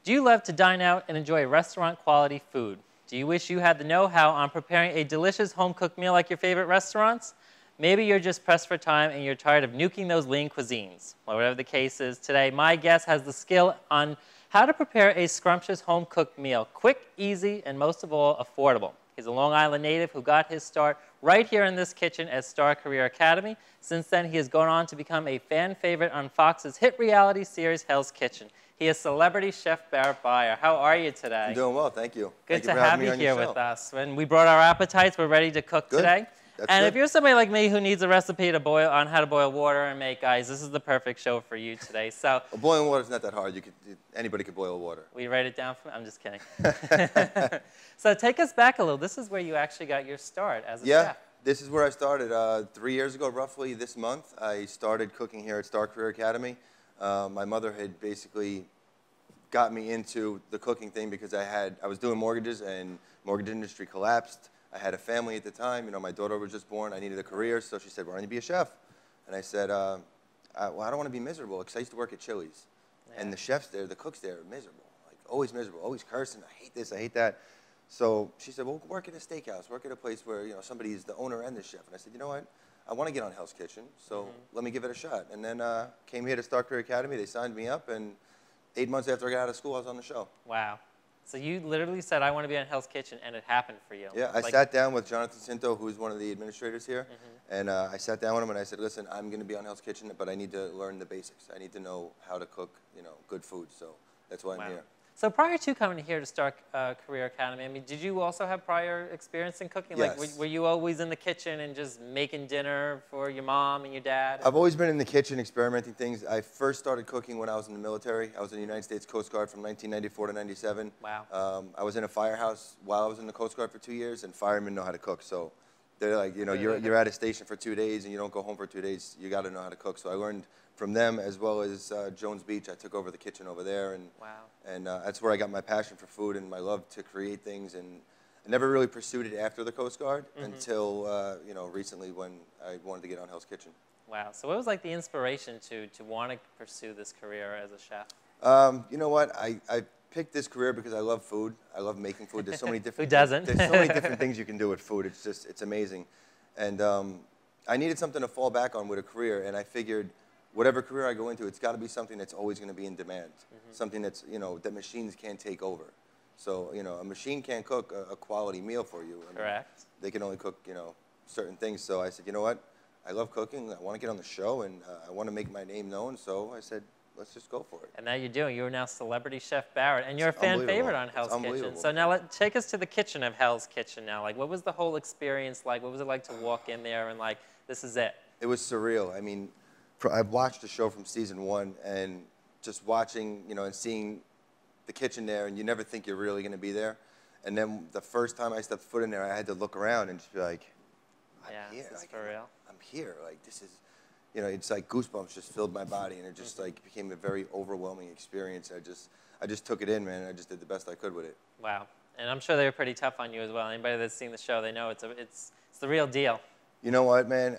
Do you love to dine out and enjoy restaurant-quality food? Do you wish you had the know-how on preparing a delicious home-cooked meal like your favorite restaurants? Maybe you're just pressed for time and you're tired of nuking those lean cuisines. Well, whatever the case is, today my guest has the skill on how to prepare a scrumptious home-cooked meal. Quick, easy, and most of all, affordable. He's a Long Island native who got his start right here in this kitchen at Star Career Academy. Since then, he has gone on to become a fan favorite on Fox's hit reality series, Hell's Kitchen. He is celebrity Chef Barret Beyer. How are you today? I'm doing well, thank you. Good to have you here with us. When we brought our appetites, we're ready to cook today. And if you're somebody like me who needs a recipe to boil on how to boil water and make ice, this is the perfect show for you today. So boiling water is not that hard. Anybody could boil water. Will you write it down for me? I'm just kidding. So take us back a little. This is where you actually got your start as a chef. Yeah, this is where I started. 3 years ago, roughly this month, I started cooking here at Star Career Academy. My mother had basically got me into the cooking thing because I was doing mortgages and mortgage industry collapsed. I had a family at the time. You know, my daughter was just born. I needed a career, so she said, "Why don't you be a chef?" And I said, "Well, I don't want to be miserable," because I used to work at Chili's, and the chefs there, the cooks there, are miserable, like always miserable, always cursing. I hate this, I hate that. So she said, "Well, work at a steakhouse, work at a place where somebody is the owner and the chef." And I said, "You know what? I want to get on Hell's Kitchen, so let me give it a shot." And then came here to Star Career Academy. They signed me up, and 8 months after I got out of school, I was on the show. Wow. So you literally said, "I want to be on Hell's Kitchen," and it happened for you. Yeah, I sat down with Jonathan Cinto, who's one of the administrators here, and I sat down with him and I said, "Listen, I'm going to be on Hell's Kitchen, but I need to learn the basics. I need to know how to cook, good food." So that's why I'm here. So prior to coming here to Star Career Academy, I mean, did you also have prior experience in cooking? Yes. Like, were you always in the kitchen and just making dinner for your mom and your dad? I've always been in the kitchen experimenting things. I first started cooking when I was in the military. I was in the United States Coast Guard from 1994 to 97. Wow. I was in a firehouse while I was in the Coast Guard for 2 years, and firemen know how to cook. So they're like, you're at a station for 2 days and you don't go home for 2 days. You got to know how to cook. So I learned from them, as well as Jones Beach. I took over the kitchen over there, and that's where I got my passion for food and my love to create things. And I never really pursued it after the Coast Guard until recently, when I wanted to get on Hell's Kitchen. Wow. So what was like the inspiration to want to pursue this career as a chef? You know what? I picked this career because I love food. I love making food. There's so many different. Who doesn't? There's so many different things you can do with food. It's amazing. And I needed something to fall back on with a career, and I figured, whatever career I go into, it's got to be something that's always going to be in demand. Something that's, that machines can't take over. So, a machine can't cook a quality meal for you. Correct. They can only cook, certain things. So I said, you know what? I love cooking. I want to get on the show, and I want to make my name known. So I said, let's just go for it. And now you're doing. You're now celebrity Chef Barret, and you're a fan favorite on Hell's Kitchen. So now take us to the kitchen of Hell's Kitchen now. Like, what was the whole experience like? What was it like to walk in there and like, this is it? It was surreal. I mean, I've watched the show from season 1, and just watching, and seeing the kitchen there, and you never think you're really going to be there. And then the first time I stepped foot in there, I had to look around and just be like, I'm here. This is for real. I'm here. Like, this is, it's like goosebumps just filled my body, and it just like became a very overwhelming experience. I just took it in, man. And I just did the best I could with it. Wow. And I'm sure they were pretty tough on you as well. Anybody that's seen the show, they know it's the real deal. You know what, man?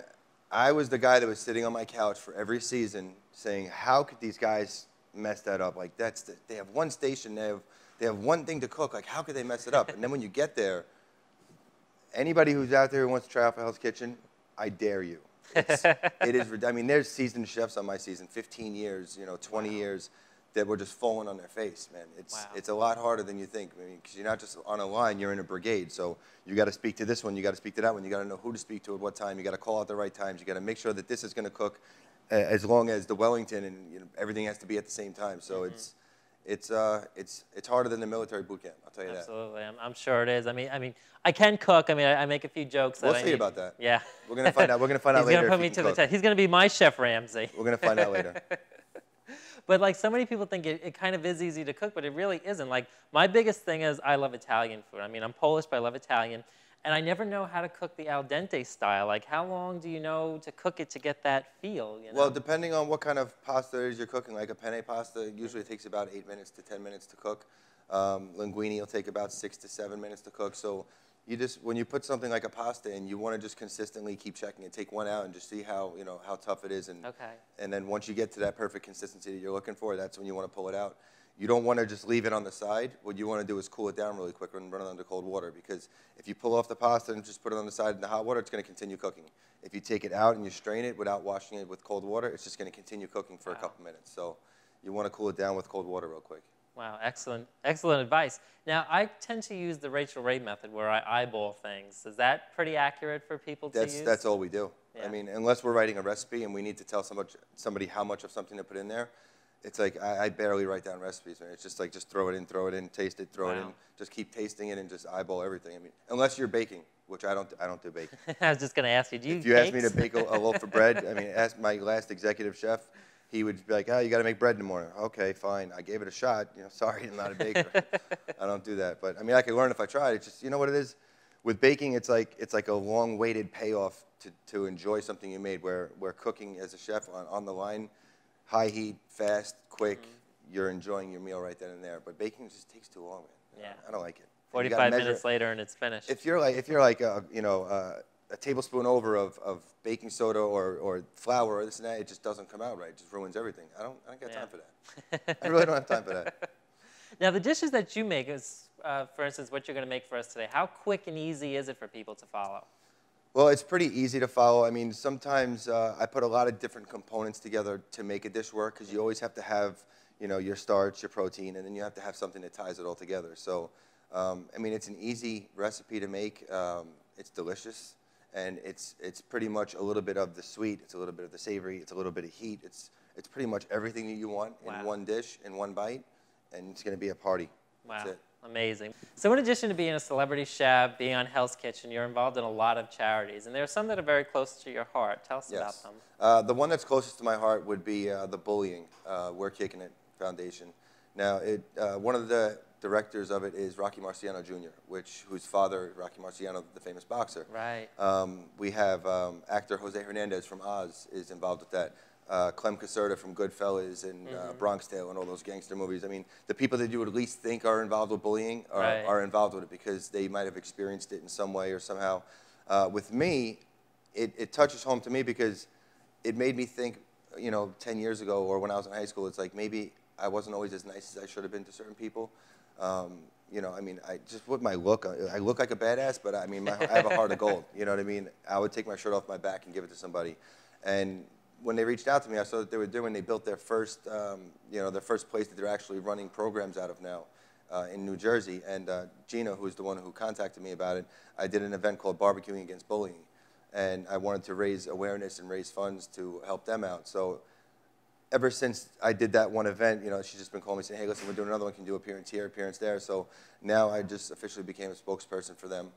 I was the guy that was sitting on my couch for every season saying, how could these guys mess that up? Like, they have one station, they have one thing to cook. Like, how could they mess it up? And then when you get there, anybody who's out there who wants to try out for Hell's Kitchen, I dare you. It is, I mean, there's seasoned chefs on my season, 15 years, 20 years, that were just falling on their face, man. It's a lot harder than you think. I mean, because you're not just on a line, you're in a brigade. So you got to speak to this one, you got to speak to that one, you got to know who to speak to at what time, you got to call out the right times, you got to make sure that this is going to cook as long as the Wellington, and everything has to be at the same time. So it's harder than the military boot camp, I'll tell you that. Absolutely, I'm sure it is. I mean, I can cook. I mean, I make a few jokes. We'll see about that. Yeah. We're gonna find out. We're gonna find out later. He's gonna put me to the test. He's gonna be my Chef Ramsay. We're gonna find out later. But like, so many people think it kind of is easy to cook, but it really isn't. Like, my biggest thing is I love Italian food. I mean, I'm Polish, but I love Italian. And I never know how to cook the al dente style. Like, how long do you know to cook it to get that feel? Well, depending on what kind of pasta it is you're cooking, like a penne pasta, usually it takes about 8 minutes to 10 minutes to cook. Linguine will take about 6 to 7 minutes to cook. So you just, when you put something like a pasta in, you want to just consistently keep checking it. Take one out and just see how, you know, how tough it is. And, and then once you get to that perfect consistency that you're looking for, that's when you want to pull it out. You don't want to just leave it on the side. What you want to do is cool it down really quick and run it under cold water, because if you pull off the pasta and just put it on the side in the hot water, it's going to continue cooking. If you take it out and you strain it without washing it with cold water, it's just going to continue cooking for a couple minutes. So you want to cool it down with cold water real quick. Wow, excellent, excellent advice. Now, I tend to use the Rachel Ray method where I eyeball things. Is that pretty accurate for people to use? That's all we do. Yeah. I mean, unless we're writing a recipe and we need to tell somebody how much of something to put in there, it's like I barely write down recipes. Man. It's just like just throw it in, taste it, throw it in. Just keep tasting it and just eyeball everything. I mean, unless you're baking, which I don't do baking. I was just going to ask you, do you If you ask me to bake a loaf of bread, I mean, ask my last executive chef. He would be like, oh, you got to make bread in the morning. Okay, fine. I gave it a shot. You know, sorry, I'm not a baker. I don't do that. But I mean, I could learn if I tried. It's just, you know what it is? With baking, it's like a long-waited payoff to enjoy something you made. Where cooking as a chef on the line, high heat, fast, quick, you're enjoying your meal right then and there. But baking just takes too long, man. Yeah. I don't like it. 45 minutes later and it's finished. If you're like you know, a tablespoon over of baking soda or flour or this and that, it just doesn't come out right. It just ruins everything. I don't got time for that. I really don't have time for that. Now, the dishes that you make is, for instance, what you're going to make for us today. How quick and easy is it for people to follow? Well, it's pretty easy to follow. I mean, sometimes I put a lot of different components together to make a dish work, because you always have to have, you know, your starch, your protein, and then you have to have something that ties it all together. So, I mean, it's an easy recipe to make. It's delicious. And it's pretty much a little bit of the sweet, it's a little bit of the savory, it's a little bit of heat. It's pretty much everything that you want in one dish, in one bite, and it's going to be a party. Wow, that's it. Amazing. So in addition to being a celebrity chef, being on Hell's Kitchen, you're involved in a lot of charities, and there are some that are very close to your heart. Tell us about them. The one that's closest to my heart would be the Bullying, We're Kicking It Foundation. Now, one of the directors of it is Rocky Marciano Jr., whose father, Rocky Marciano, the famous boxer. Right. We have actor Jose Hernandez from Oz is involved with that. Clem Caserta from Goodfellas and Bronx Tale and all those gangster movies. I mean, the people that you would at least think are involved with bullying are involved with it, because they might have experienced it in some way or somehow. With me, it touches home to me because it made me think, you know, 10 years ago or when I was in high school, it's like maybe I wasn't always as nice as I should have been to certain people. You know, I mean, just with my look, I look like a badass, but I mean, I have a heart of gold. You know what I mean? I would take my shirt off my back and give it to somebody. And when they reached out to me, I saw what they were doing. They built their first, you know, their first place that they're actually running programs out of now in New Jersey. And Gina, who's the one who contacted me about it, I did an event called Barbecuing Against Bullying. And I wanted to raise awareness and raise funds to help them out. So ever since I did that one event, you know, she's just been calling me saying, hey, listen, we're doing another one. Can you do appearance here, appearance there? So now I just officially became a spokesperson for them.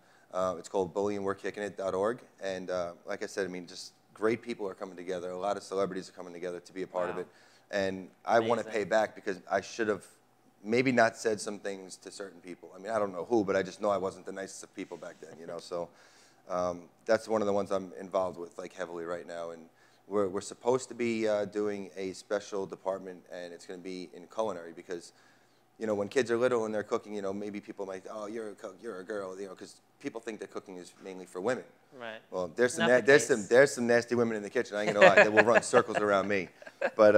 It's called bullyingwe'rekickinit.org. And like I said, I mean, just great people are coming together. A lot of celebrities are coming together to be a part of it. And I want to pay back because I should have maybe not said some things to certain people. I mean, I don't know who, but I just know I wasn't the nicest of people back then, you know. So that's one of the ones I'm involved with, like, heavily right now. And we're supposed to be doing a special department, and it's going to be in culinary because, you know, when kids are little and they're cooking, you know, maybe people might, oh, you're a cook, you're a girl, you know, because people think that cooking is mainly for women. Right. Well, there's some nasty women in the kitchen. I ain't gonna lie, that will run circles around me. But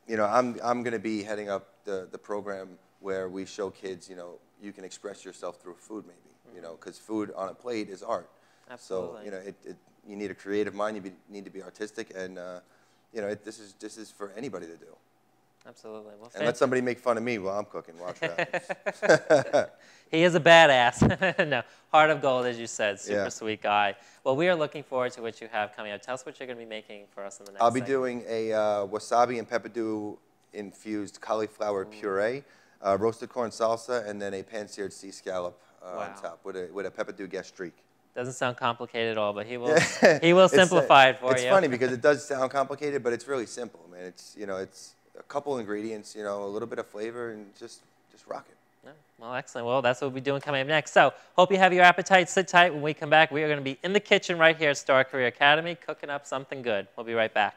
you know, I'm going to be heading up the program where we show kids, you know, you can express yourself through food, maybe, you know, because food on a plate is art. Absolutely. So, you know, you need a creative mind. You need to be artistic, and you know, this is for anybody to do. Absolutely. Well, and let somebody make fun of me while I'm cooking. Watch that. He is a badass. No, heart of gold, as you said. Super sweet guy. Well, we are looking forward to what you have coming up. Tell us what you're going to be making for us in the next I'll be doing a wasabi and pepperdew infused cauliflower puree, roasted corn salsa, and then a pan-seared sea scallop on top with a pepperdew gastrique. Doesn't sound complicated at all, but he will simplify it for you. It's funny because it does sound complicated, but it's really simple, man. It's, you know, it's a couple ingredients, you know, a little bit of flavor, and just rock it. Yeah. Well, excellent. Well, that's what we'll be doing coming up next. So, hope you have your appetite. Sit tight. When we come back, we are going to be in the kitchen right here at Star Career Academy, cooking up something good. We'll be right back.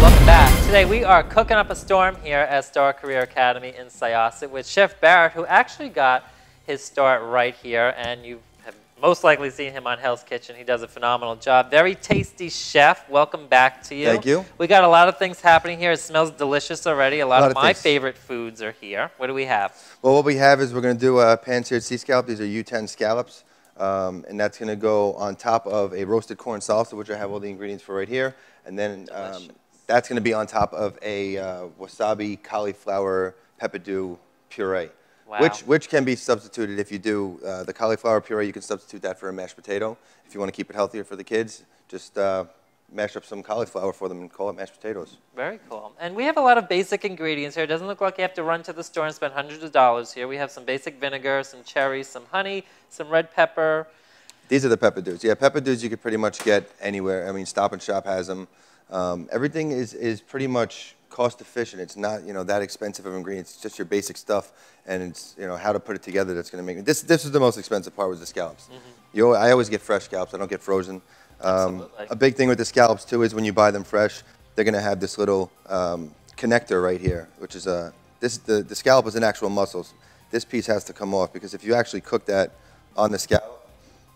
Welcome back Today we are cooking up a storm here at Star Career Academy in Syosset with Chef Barret, who actually got his start right here, and you have most likely seen him on Hell's Kitchen. He does a phenomenal job. Very tasty chef. Welcome back to you. Thank you. We got a lot of things happening here. It smells delicious already. A lot of my things. favorite foods are here. What do we have? Well, what we have is we're going to do pan-seared sea scallop. These are U10 scallops, and that's going to go on top of a roasted corn salsa, which I have all the ingredients for right here, and then that's going to be on top of a wasabi cauliflower pepperdew puree, Wow. which can be substituted if you do the cauliflower puree. You can substitute that for a mashed potato if you want to keep it healthier for the kids. Just mash up some cauliflower for them and call it mashed potatoes. Very cool. And we have a lot of basic ingredients here. It doesn't look like you have to run to the store and spend hundreds of dollars here. We have some basic vinegar, some cherries, some honey, some red pepper. These are the pepperdews. Yeah, pepperdews you could pretty much get anywhere. I mean, Stop and Shop has them. Everything is pretty much cost efficient. It's not that expensive of ingredients. It's just your basic stuff, and it's how to put it together that's going to make it. This is the most expensive part was the scallops. Mm-hmm. I always get fresh scallops. I don't get frozen. A big thing with the scallops too is when you buy them fresh, they're going to have this little connector right here, which is the scallop is an actual muscle. This piece has to come off because if you actually cook that on the scallop,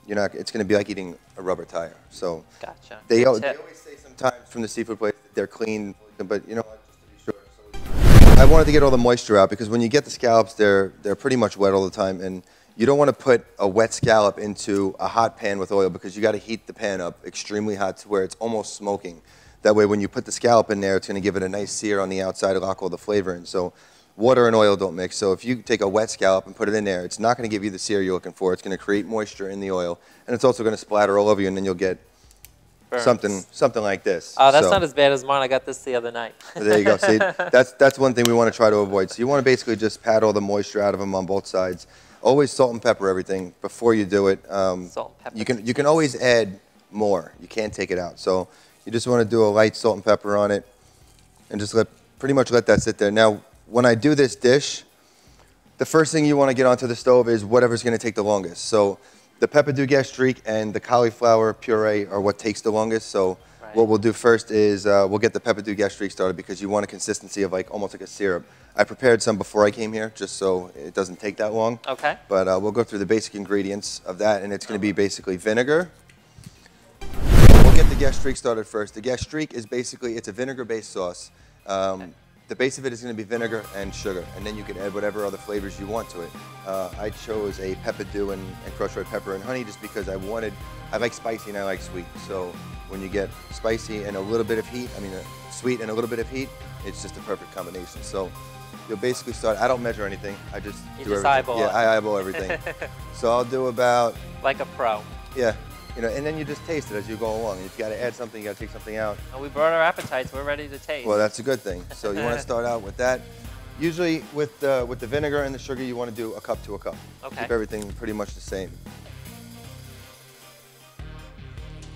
it's going to be like eating a rubber tire. So Gotcha. They always say sometimes from the seafood place that they're clean, but you know what, just to be sure. So I wanted to get all the moisture out because when you get the scallops, they're pretty much wet all the time, and you don't want to put a wet scallop into a hot pan with oil because you got to heat the pan up extremely hot to where it's almost smoking. That way when you put the scallop in there, it's going to give it a nice sear on the outside and lock all the flavor in. So water and oil don't mix. So if you take a wet scallop and put it in there, it's not going to give you the sear you're looking for. It's going to create moisture in the oil, and it's also going to splatter all over you, and then you'll get something like this. Oh, that's not as bad as mine. I got this the other night. There you go. See, that's one thing we want to try to avoid. So you want to basically just pat all the moisture out of them on both sides. Always salt and pepper everything before you do it. Salt and pepper. You can always add more. You can't take it out. So you just want to do a light salt and pepper on it, and just pretty much let that sit there. Now, when I do this dish, the first thing you want to get onto the stove is whatever's going to take the longest. So the pepperdew gastrique and the cauliflower puree are what takes the longest. So what we'll do first is we'll get the pepperdew gastrique started because you want a consistency of almost like a syrup. I prepared some before I came here just so it doesn't take that long. Okay. But we'll go through the basic ingredients of that, and it's going to be basically vinegar. We'll get the gastrique started first. The gastrique is basically, it's a vinegar-based sauce. The base of it is going to be vinegar and sugar, and then you can add whatever other flavors you want to it. I chose a pepperdew and crushed red pepper and honey just because I like spicy and I like sweet. So when you get spicy and a little bit of heat, sweet and a little bit of heat, it's just a perfect combination. So you'll basically start, I don't measure anything, I just do everything. Eyeball it. Yeah, I eyeball everything. So I'll do about... Like a pro. Yeah. And then you just taste it as you go along. If you got to add something, you got to take something out. And we brought our appetites. We're ready to taste. Well, that's a good thing. So you want to start out with that. Usually with the vinegar and the sugar, you want to do a cup to a cup. Okay. Keep everything pretty much the same.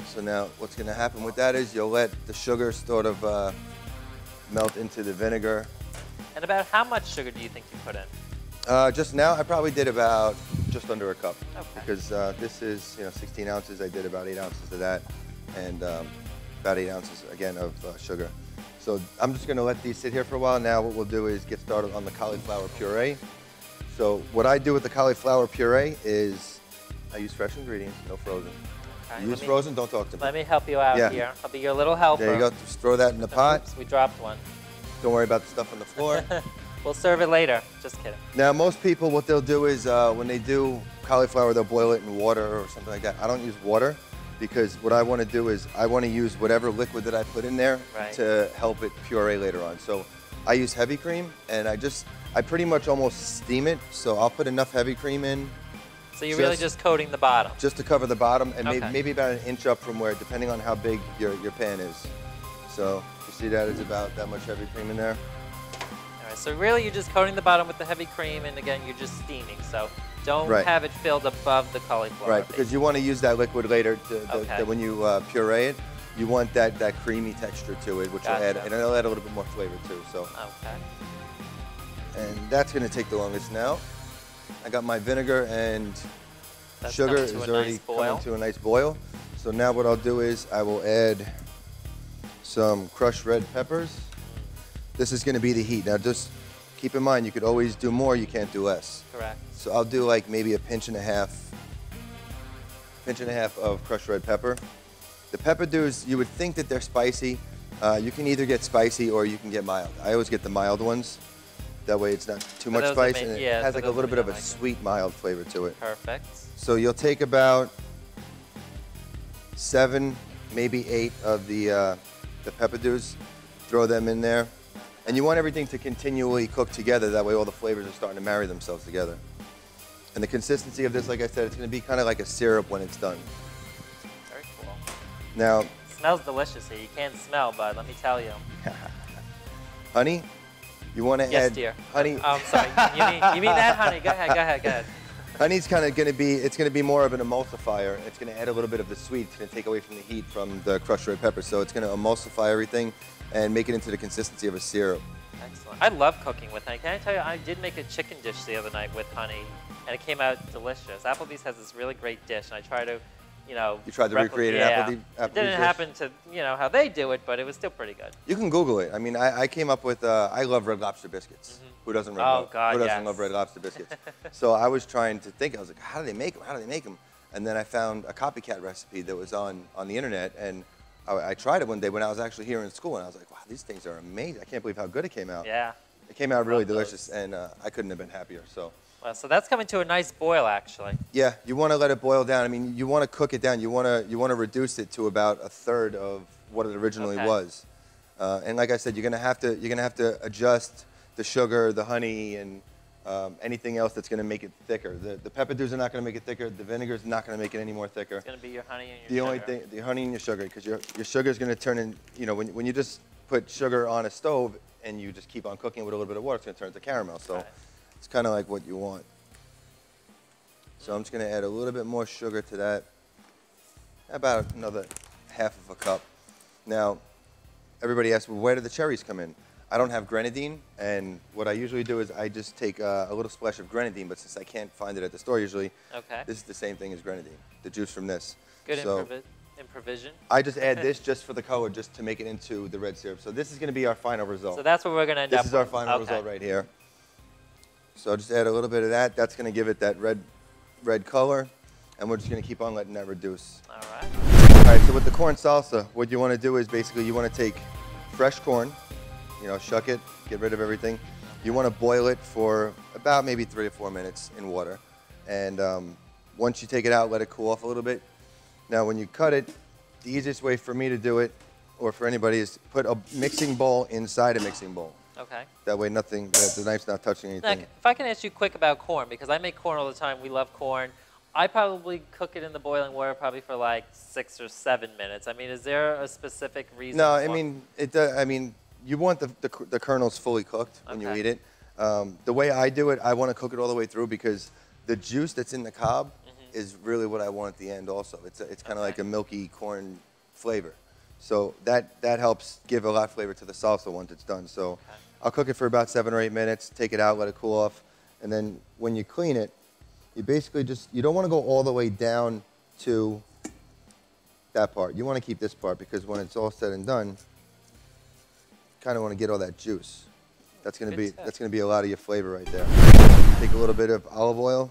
So now what's going to happen with that is you'll let the sugar sort of melt into the vinegar. And about how much sugar do you think you put in? Just now, I probably did about just under a cup. Okay. Because this is 16 ounces. I did about 8 ounces of that, and about 8 ounces again of sugar. So I'm just going to let these sit here for a while. Now what we'll do is get started on the cauliflower puree. So what I do with the cauliflower puree is I use fresh ingredients, no frozen. Okay. You use frozen, don't talk to me. Let me help you out here. I'll be your little helper. There you go. Just throw that in the pot. Oops, we dropped one. Don't worry about the stuff on the floor. We'll serve it later. Just kidding. Now, most people, what they'll do is when they do cauliflower, they'll boil it in water or something like that. I don't use water because what I want to do is I want to use whatever liquid that I put in there to help it puree later on. So I use heavy cream, and I pretty much almost steam it. So I'll put enough heavy cream in. So you're really just coating the bottom? Just to cover the bottom, and maybe about an inch up from where, depending on how big your pan is. So you see that it's about that much heavy cream in there. So really you're just coating the bottom with the heavy cream, and again, you're just steaming. So don't have it filled above the cauliflower. Right, because you want to use that liquid later when you puree it. You want that creamy texture to it, which will add, and it'll add a little bit more flavor too. So. Okay. And that's going to take the longest now. I got my vinegar and sugar is already coming to a nice boil. So now what I'll do is I will add some crushed red peppers. this is going to be the heat. Now just keep in mind, you could always do more, you can't do less. Correct. So I'll do like maybe a pinch and a half of crushed red pepper. The pepper dews, you would think that they're spicy. You can either get spicy or you can get mild. I always get the mild ones. That way it's not too much spice, and it has like a little bit of a sweet, mild flavor to it. Perfect. So you'll take about 7, maybe 8 of the pepper dews, throw them in there. And you want everything to continually cook together. That way all the flavors are starting to marry themselves together. And the consistency of this, like I said, it's going to be kind of like a syrup when it's done. Very cool. Now, it smells delicious here. You can't smell, but let me tell you. honey, you want to add dear. honey. Oh, I'm sorry. You mean that, honey? Go ahead. Honey's kind of going to be, it's going to be more of an emulsifier. It's going to add a little bit of the sweet. It's going to take away from the heat from the crushed red pepper. So it's going to emulsify everything and make it into the consistency of a syrup. Excellent. I love cooking with honey. Can I tell you, I did make a chicken dish the other night with honey, and it came out delicious. Applebee's has this really great dish, and I try to, you tried to recreate an Applebee's it didn't dish? happen to, how they do it, but it was still pretty good. You can Google it. I mean, I came up with, I love Red Lobster biscuits. Mm-hmm. Who doesn't love Red Lobster biscuits? So I was trying to think, I was like, how do they make them? How do they make them? And then I found a copycat recipe that was on the internet, and I tried it one day when I was actually here in school, and I was like, wow, these things are amazing. I can't believe how good it came out. Yeah. It came out really delicious, and I couldn't have been happier. So. Well, so that's coming to a nice boil, actually. Yeah, you want to let it boil down. I mean, you want to cook it down. You want to reduce it to about 1/3 of what it originally was. And like I said, you're gonna have to adjust the sugar, the honey, and anything else that's gonna make it thicker. The pepper dews are not gonna make it thicker. The vinegar is not gonna make it any more thicker. It's gonna be your honey and your sugar. The only thing, the honey and your sugar, because your sugar is gonna turn in. When you just put sugar on a stove and you just keep on cooking with a little bit of water, it's gonna turn into caramel. So. Right. It's kind of like what you want. So I'm just going to add a little bit more sugar to that, about another 1/2 of a cup. Now, everybody asks, well, where do the cherries come in? I don't have grenadine, and what I usually do is I just take a little splash of grenadine, but since I can't find it at the store usually, this is the same thing as grenadine, the juice from this. Good improvisation. I just add this just for the color, just to make it into the red syrup. So this is going to be our final result. So that's what we're going to end up with. This is our final result right here. So I'll just add a little bit of that. That's going to give it that red color, and we're just going to keep on letting that reduce. All right. All right, so with the corn salsa, what you want to do is basically you want to take fresh corn, shuck it, get rid of everything. You want to boil it for about maybe 3 to 4 minutes in water. And once you take it out, let it cool off a little bit. Now, when you cut it, the easiest way for me to do it, or for anybody, is put a mixing bowl inside a mixing bowl. Okay. That way the knife's not touching anything. Now, if I can ask you quick about corn, because I make corn all the time. We love corn. I probably cook it in the boiling water probably for like 6 or 7 minutes. I mean, is there a specific reason? No, I mean, you want the kernels fully cooked when you eat it. The way I do it, I want to cook it all the way through because the juice that's in the cob is really what I want at the end also. It's kind of like a milky corn flavor. So that helps give a lot of flavor to the salsa once it's done. So I'll cook it for about 7 or 8 minutes, take it out, let it cool off, and then when you clean it, you basically you don't want to go all the way down to that part. You want to keep this part because when it's all said and done, you kind of want to get all that juice. That's going to be a lot of your flavor right there. Take a little bit of olive oil,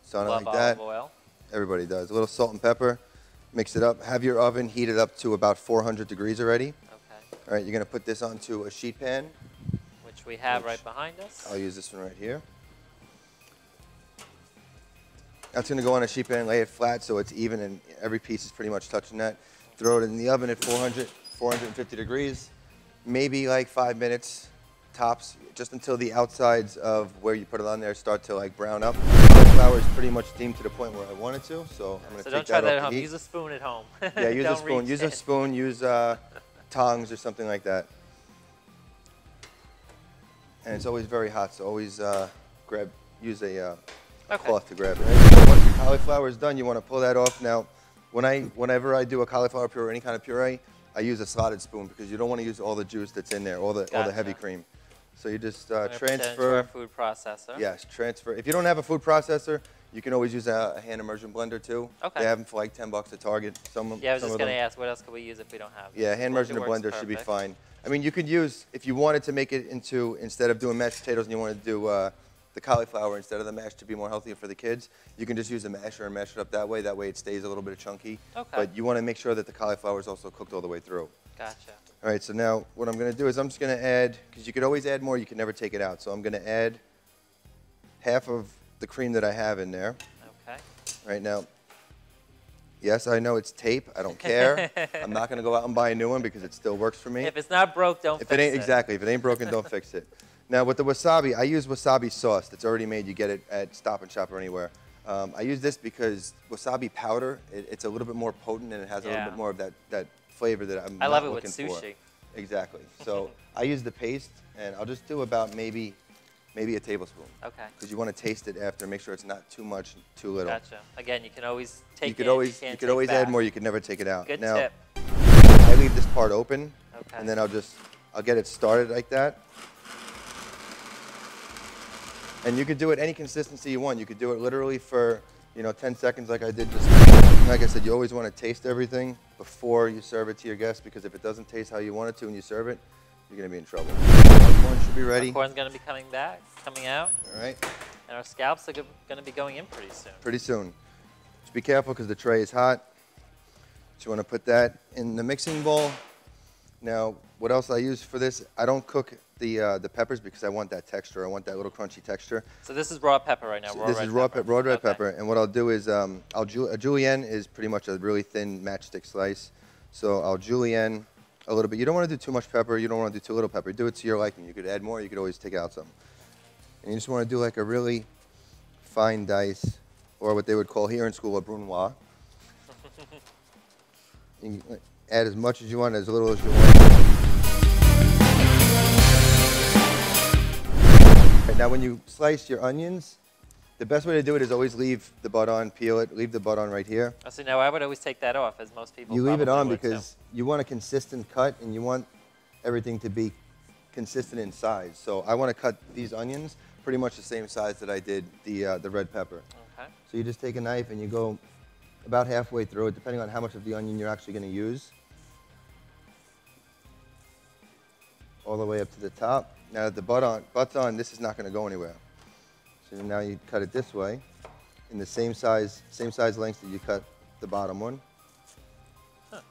something like that. Olive oil. Everybody does. A little salt and pepper. Mix it up. Have your oven heated up to about 400 degrees already. Okay. All right, you're going to put this onto a sheet pan. Which we have right behind us. I'll use this one right here. That's going to go on a sheet pan, lay it flat so it's even and every piece is pretty much touching that. Throw it in the oven at 450 degrees, maybe like 5 minutes tops, just until the outsides of where you put it on there start to like brown up. The flour is pretty much steamed to the point where I want it to, so I'm going to take that off the heat. So don't try that at home. Use a spoon at home. Yeah, use a spoon. Use a spoon. Use tongs or something like that. And it's always very hot, so always use a cloth to grab it. Once your cauliflower is done, you want to pull that off. Now, whenever I do a cauliflower puree or any kind of puree, I use a slotted spoon because you don't want to use all the juice that's in there, all the heavy cream. So you just transfer. Into our food processor. Yes, transfer. If you don't have a food processor, You can always use a hand immersion blender too. Okay. They have them for like $10 at Target. Yeah, I was just going to ask, what else could we use if we don't have it? Yeah, hand immersion blender should be fine. I mean, you could use, if you wanted to make it into, instead of doing mashed potatoes and you wanted to do the cauliflower instead of the mash to be more healthier for the kids, you can just use a masher and mash it up that way. That way it stays a little bit chunky. Okay. But you want to make sure that the cauliflower is also cooked all the way through. Gotcha. All right, so now what I'm going to do is I'm just going to add, because you could always add more, you can never take it out. So I'm going to add half of the cream that I have in there. Okay. Right now, yes, I know it's tape. I don't care. I'm not going to go out and buy a new one because it still works for me. If it's not broke, don't fix it. Exactly. If it ain't broken, don't fix it. Now, with the wasabi, I use wasabi sauce that's already made. You get it at Stop & Shop or anywhere. I use this because wasabi powder, it's a little bit more potent and it has a little bit more of that flavor that I'm not looking for. I love it with sushi. Exactly. So I use the paste, and I'll just do about maybe a tablespoon. Okay. Because you want to taste it after, make sure it's not too much, too little. Gotcha. Again, you can always take you could always add more. You could never take it out. Good now, tip. I leave this part open, and then I'll get it started like that. And you could do it any consistency you want. You could do it literally for 10 seconds like I did just now. Like I said, you always want to taste everything before you serve it to your guests, because if it doesn't taste how you want it to when you serve it, you're going to be in trouble. Our corn should be ready. Our corn's going to be coming out. All right. And our scallops are going to be going in pretty soon. Pretty soon. Just be careful because the tray is hot. So you want to put that in the mixing bowl. Now, what else I use for this? I don't cook the peppers because I want that texture. I want that little crunchy texture. So this is raw pepper right now. This is raw red pepper. And what I'll do is a julienne is pretty much a really thin matchstick slice. So I'll julienne a little bit. You don't want to do too much pepper. You don't want to do too little pepper. Do it to your liking. You could add more. You could always take out some. And you just want to do like a really fine dice, or what they would call here in school a brunoise. You can add as much as you want, as little as you want. Right, now when you slice your onions, the best way to do it is always leave the butt on, peel it, leave the butt on right here. Oh, so now I would always take that off, as most people You leave it on because so. You want a consistent cut and you want everything to be consistent in size. So I want to cut these onions pretty much the same size that I did the red pepper. Okay. So you just take a knife and you go about halfway through it, depending on how much of the onion you're actually going to use. All the way up to the top. Now that the butt's on, this is not going to go anywhere. So now you cut it this way, in the same size length that you cut the bottom one. Huh.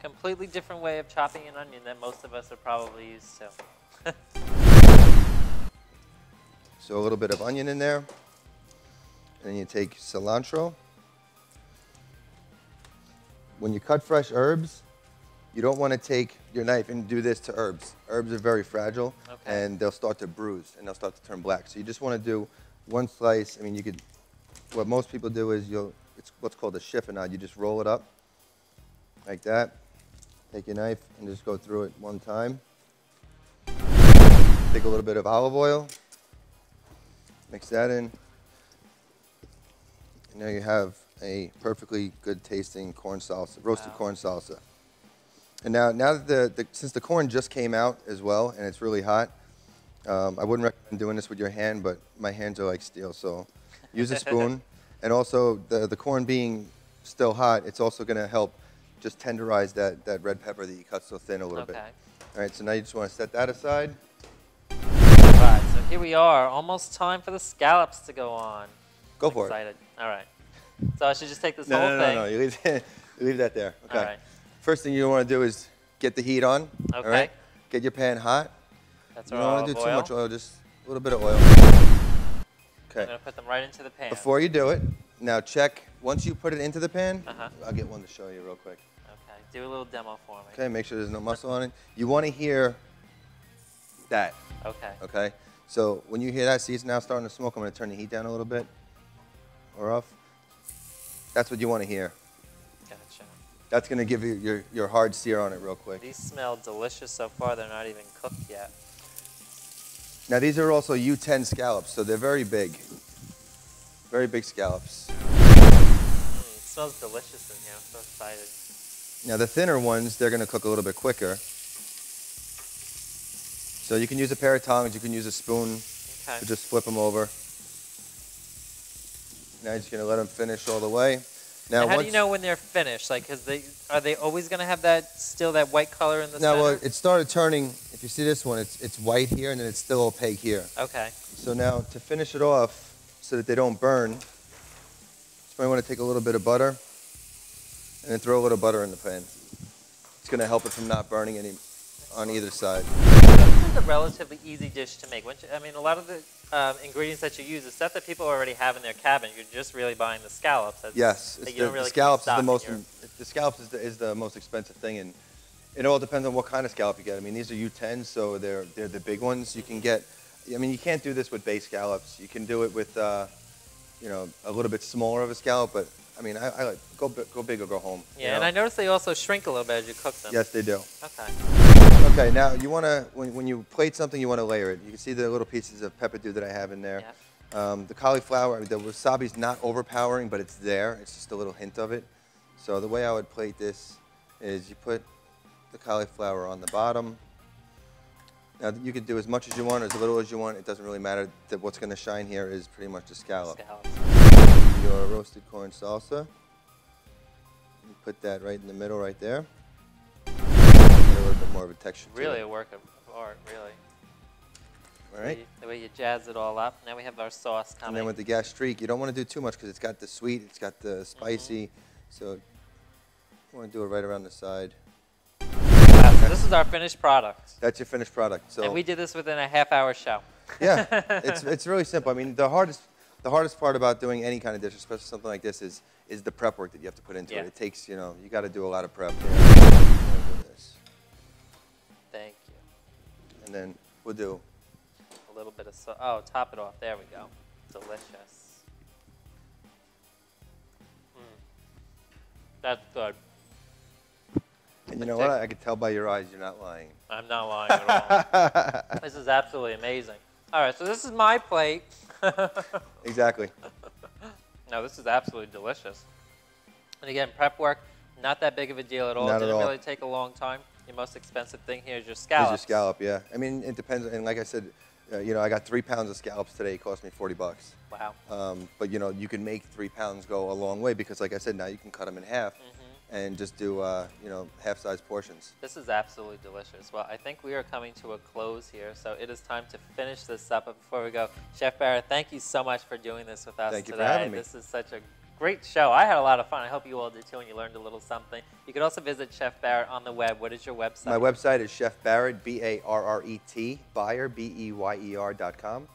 Completely different way of chopping an onion than most of us are probably used to. So a little bit of onion in there, and then you take cilantro. When you cut fresh herbs, you don't want to take your knife and do this to herbs. Herbs are very fragile, and they'll start to bruise, and they'll start to turn black. So you just want to do one slice. I mean, what most people do is it's what's called a chiffonade. You just roll it up like that. Take your knife and just go through it one time. Take a little bit of olive oil. Mix that in. And now you have a perfectly good tasting corn salsa, roasted corn salsa. And now that since the corn just came out as well and it's really hot, I wouldn't recommend doing this with your hand, but my hands are like steel, so use a spoon. And also the corn being still hot, it's also going to help just tenderize that red pepper that you cut so thin a little bit. All right, so now you just want to set that aside. All right, so here we are, almost time for the scallops to go on. Go for it. All right. So I should just take this whole thing? No, you leave that there. Okay. All right. First thing you want to do is get the heat on. Okay. All right? Get your pan hot. That's you don't want to do too much oil, just a little bit of oil. Okay. I'm going to put them right into the pan. Before you do it, now check, once you put it into the pan, I'll get one to show you real quick. Okay, do a little demo for me. Okay, make sure there's no muscle on it. You want to hear that. Okay. Okay, so when you hear that, see it's now starting to smoke, I'm going to turn the heat down a little bit, or off. That's what you want to hear. Gotcha. That's going to give you your hard sear on it real quick. These smell delicious so far. They're not even cooked yet. Now these are also U10 scallops, so they're very big. Very big scallops. It smells delicious in here. I'm so excited. Now the thinner ones, they're going to cook a little bit quicker. So you can use a pair of tongs, you can use a spoon to just flip them over. Now you're just gonna let them finish all the way. Now, and how do you know when they're finished? Like, are they always gonna have that white color in the center? Now, well, it started turning. If you see this one, it's white here, and then it's still opaque here. Okay. So now, to finish it off, so that they don't burn, you might want to take a little bit of butter, and then throw a little butter in the pan. It's gonna help it from not burning any on either side. This is a relatively easy dish to make. I mean, a lot of the ingredients that you use is stuff that people already have in their cabinet. You're just really buying the scallops. Yes, the scallops is the most expensive thing, and it all depends on what kind of scallop you get. I mean, these are U10s, so they're the big ones. You can get. I mean, you can't do this with base scallops. You can do it with you know, a little bit smaller of a scallop, but I mean, I like go big or go home. Yeah, and I noticed they also shrink a little bit as you cook them. Yes, they do. Okay. Okay, now you want to, when you plate something, you want to layer it. You can see the little pieces of pepperdew that I have in there. Yeah. The cauliflower, I mean, the wasabi's not overpowering, but it's there. It's just a little hint of it. So the way I would plate this is you put the cauliflower on the bottom. Now you can do as much as you want, or as little as you want. It doesn't really matter. What's going to shine here is pretty much the scallop. Your roasted corn salsa. You put that right in the middle, right there. Get a little bit more of a texture. Really a work of art, really. All right. The way you jazz it all up. Now we have our sauce coming. And then with the Gastrique, you don't want to do too much because it's got the sweet, it's got the spicy. So you want to do it right around the side. So this is our finished product. That's your finished product. So. And we did this within a half-hour show. Yeah, it's really simple. I mean, the hardest part about doing any kind of dish, especially something like this, is the prep work that you have to put into it. It takes, you know, you got to do a lot of prep. Thank you. And then we'll do a little bit of top it off. There we go. Delicious. That's good. And you know what? I could tell by your eyes you're not lying. I'm not lying at all. This is absolutely amazing. All right, so this is my plate. Exactly. No, this is absolutely delicious. And again, prep work, not that big of a deal at all. Not It didn't at all. really take a long time. Your most expensive thing here is your scallops. It's your scallop, yeah. I mean, it depends. And like I said, you know, I got 3 pounds of scallops today. It cost me $40. Wow. But you know, you can make 3 pounds go a long way because, like I said, now you can cut them in half. And just do, you know, half-size portions. This is absolutely delicious. Well, I think we are coming to a close here, so it is time to finish this up. But before we go, Chef Barret, thank you so much for doing this with us today. Thank you for having me. This is such a great show. I had a lot of fun. I hope you all did too, and you learned a little something. You could also visit Chef Barret on the web. What is your website? My website is Chef Barret, B-A-R-R-E-T, Beyer, B-E-Y-E-R.com.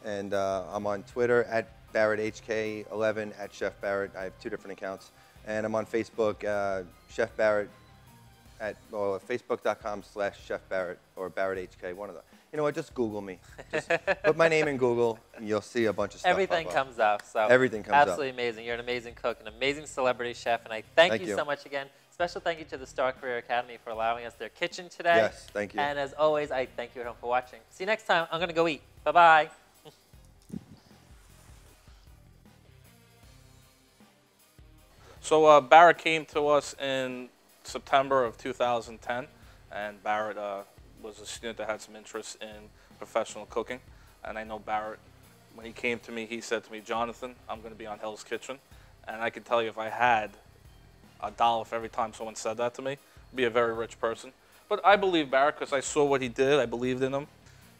And I'm on Twitter at BarrettHK11, at Chef Barret. I have 2 different accounts. And I'm on Facebook, Chef Barret, at Facebook.com/Chef Barret or BarrettHK, one of them. You know what, just Google me. Just put my name in Google and you'll see a bunch of stuff. Everything comes up. So everything comes up. Absolutely amazing. You're an amazing cook, an amazing celebrity chef, and I thank you so much again. Special thank you to the Star Career Academy for allowing us their kitchen today. Yes, thank you. And as always, I thank you at home for watching. See you next time. I'm going to go eat. Bye-bye. So Barret came to us in September of 2010, and Barret was a student that had some interest in professional cooking. And I know Barret, when he came to me, he said to me, Jonathan, I'm going to be on Hell's Kitchen. And I can tell you if I had $1 for every time someone said that to me, I'd be a very rich person. But I believe Barret because I saw what he did. I believed in him.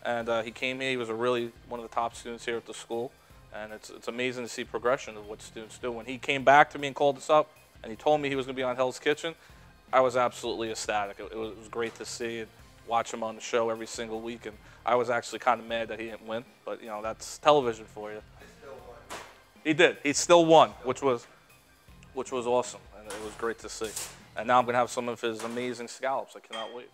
And he came here. He was one of the top students here at the school. And it's amazing to see progression of what students do. When he came back to me and called us up and he told me he was going to be on Hell's Kitchen, I was absolutely ecstatic. It was great to see and watch him on the show every single week. And I was actually kind of mad that he didn't win. But, you know, that's television for you. He still won. He did. He still won, which was awesome. And it was great to see. And now I'm going to have some of his amazing scallops. I cannot wait.